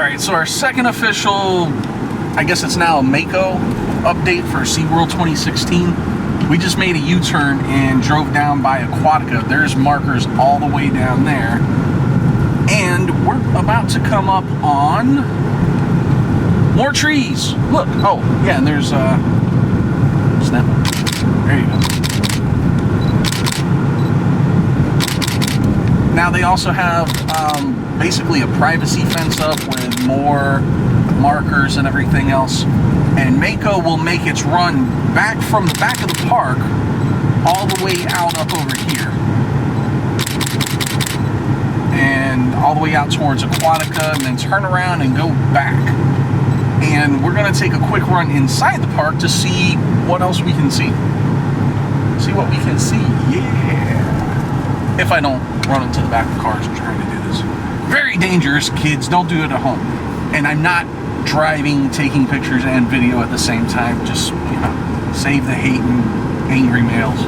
Alright, so our second official, I guess it's now a Mako update for SeaWorld 2016. We just made a U-turn and drove down by Aquatica. There's markers all the way down there. And we're about to come up on more trees. Look, oh, yeah, and there's, snap. There you go. Now they also have basically a privacy fence up with more markers and everything else. And Mako will make its run back from the back of the park all the way out up over here. And all the way out towards Aquatica, and then turn around and go back. And we're going to take a quick run inside the park to see what else we can see. See what we can see, yeah. If I don't run into the back of cars trying to do this. Very dangerous, kids. Don't do it at home. And I'm not driving, taking pictures and video at the same time. Just, you know, save the hate and angry males.